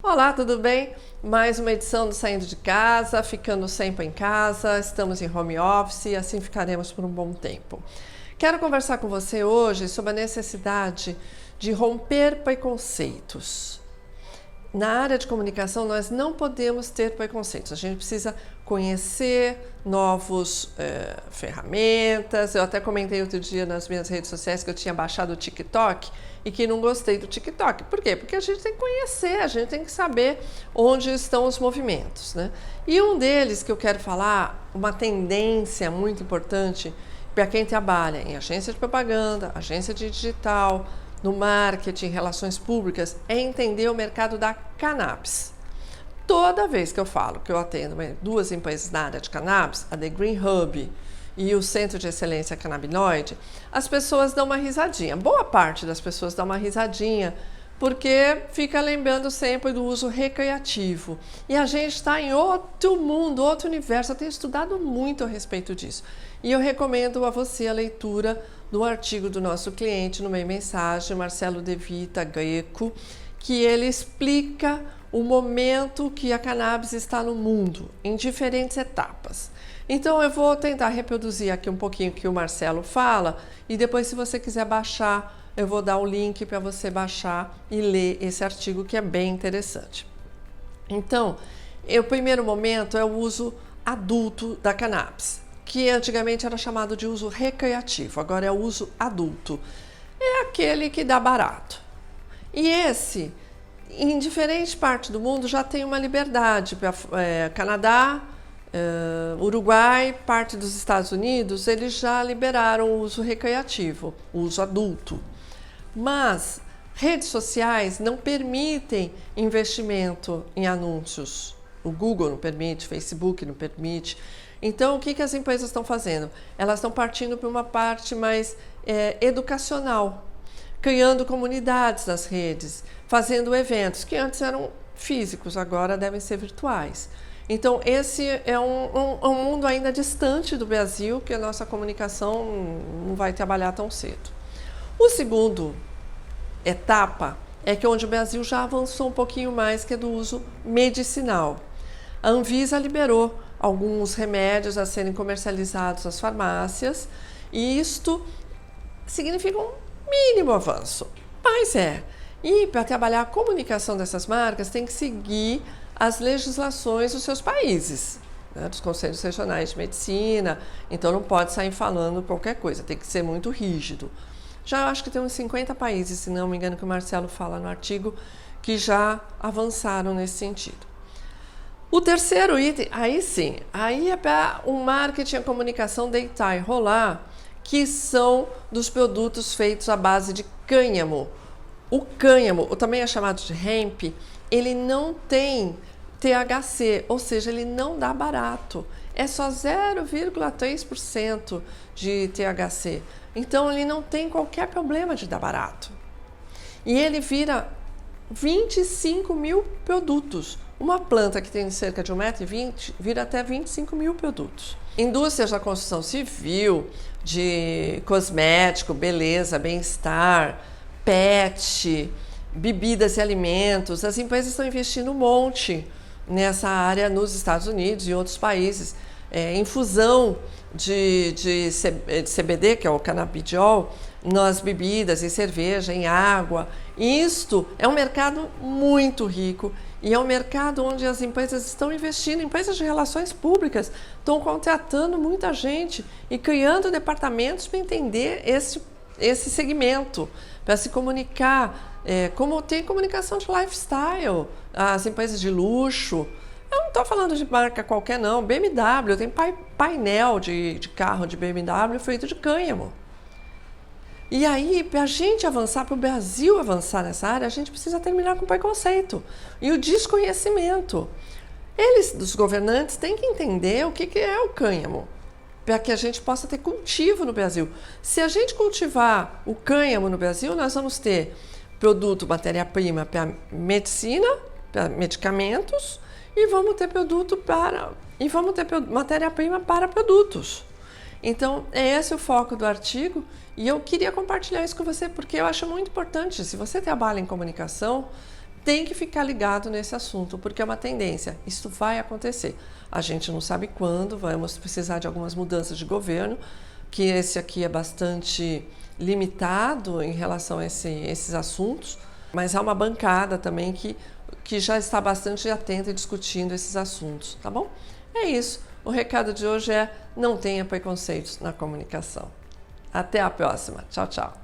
Olá, tudo bem? Mais uma edição do Saindo de Casa, ficando sempre em casa, estamos em home office e assim ficaremos por um bom tempo. Quero conversar com você hoje sobre a necessidade de romper preconceitos. Na área de comunicação, nós não podemos ter preconceitos. A gente precisa conhecer novas ferramentas. Eu até comentei outro dia nas minhas redes sociais que eu tinha baixado o TikTok e que não gostei do TikTok. Por quê? Porque a gente tem que conhecer, a gente tem que saber onde estão os movimentos, né? E um deles que eu quero falar, uma tendência muito importante para quem trabalha em agência de propaganda, agência de digital, no marketing, relações públicas, é entender o mercado da cannabis. Toda vez que eu falo que eu atendo duas empresas na área de cannabis, a The Green Hub e o Centro de Excelência Cannabinoide, as pessoas dão uma risadinha. Boa parte das pessoas dá uma risadinha porque fica lembrando sempre do uso recreativo. E a gente está em outro mundo, outro universo. Eu tenho estudado muito a respeito disso. E eu recomendo a você a leitura do artigo do nosso cliente no Meio Mensagem, Marcelo De Vita Greco, que ele explica o momento que a cannabis está no mundo, em diferentes etapas. Então eu vou tentar reproduzir aqui um pouquinho o que o Marcelo fala e depois, se você quiser baixar, eu vou dar o link para você baixar e ler esse artigo, que é bem interessante. Então, o primeiro momento é o uso adulto da cannabis, que antigamente era chamado de uso recreativo, agora é o uso adulto. É aquele que dá barato. E esse, em diferentes partes do mundo, já tem uma liberdade. Canadá, Uruguai, parte dos Estados Unidos, eles já liberaram o uso recreativo, o uso adulto. Mas redes sociais não permitem investimento em anúncios. O Google não permite, o Facebook não permite. Então, o que as empresas estão fazendo? Elas estão partindo para uma parte mais educacional, criando comunidades nas redes, fazendo eventos que antes eram físicos, agora devem ser virtuais. Então, esse é um mundo ainda distante do Brasil, que a nossa comunicação não vai trabalhar tão cedo. O segundo etapa é que onde o Brasil já avançou um pouquinho mais, que é do uso medicinal. A Anvisa liberou alguns remédios a serem comercializados nas farmácias, e isto significa um mínimo avanço, mas E para trabalhar a comunicação dessas marcas, tem que seguir as legislações dos seus países, né, dos conselhos regionais de medicina, então não pode sair falando qualquer coisa, tem que ser muito rígido. Já acho que tem uns 50 países, se não me engano, que o Marcelo fala no artigo, que já avançaram nesse sentido. O terceiro item, aí sim, aí é para o marketing e a comunicação deitar e rolar, que são dos produtos feitos à base de cânhamo. O cânhamo, ou também é chamado de hemp, ele não tem THC, ou seja, ele não dá barato. É só 0,3% de THC. Então, ele não tem qualquer problema de dar barato. E ele vira 25 mil produtos. Uma planta que tem cerca de 1,20 m vira até 25 mil produtos. Indústrias da construção civil, de cosmético, beleza, bem-estar, pet, bebidas e alimentos, as empresas estão investindo um monte nessa área nos Estados Unidos e outros países. Infusão de CBD, que é o canabidiol, nas bebidas, em cerveja, em água. Isto é um mercado muito rico e é um mercado onde as empresas estão investindo, empresas de relações públicas estão contratando muita gente e criando departamentos para entender esse segmento, para se comunicar, como tem comunicação de lifestyle, as empresas de luxo. Eu não estou falando de marca qualquer não, BMW, tem painel de carro de BMW feito de cânhamo. E aí, para a gente avançar, para o Brasil avançar nessa área, a gente precisa terminar com o preconceito e o desconhecimento. Os governantes, têm que entender o que é o cânhamo, para que a gente possa ter cultivo no Brasil. Se a gente cultivar o cânhamo no Brasil, nós vamos ter produto, matéria-prima para medicina, para medicamentos, e vamos ter matéria-prima para produtos. Então, é esse o foco do artigo e eu queria compartilhar isso com você porque eu acho muito importante. Se você trabalha em comunicação, tem que ficar ligado nesse assunto, porque é uma tendência, isso vai acontecer. A gente não sabe quando, vamos precisar de algumas mudanças de governo, que esse aqui é bastante limitado em relação a esses assuntos, mas há uma bancada também que já está bastante atenta e discutindo esses assuntos, tá bom? É isso. O recado de hoje é: não tenha preconceitos na comunicação. Até a próxima. Tchau, tchau.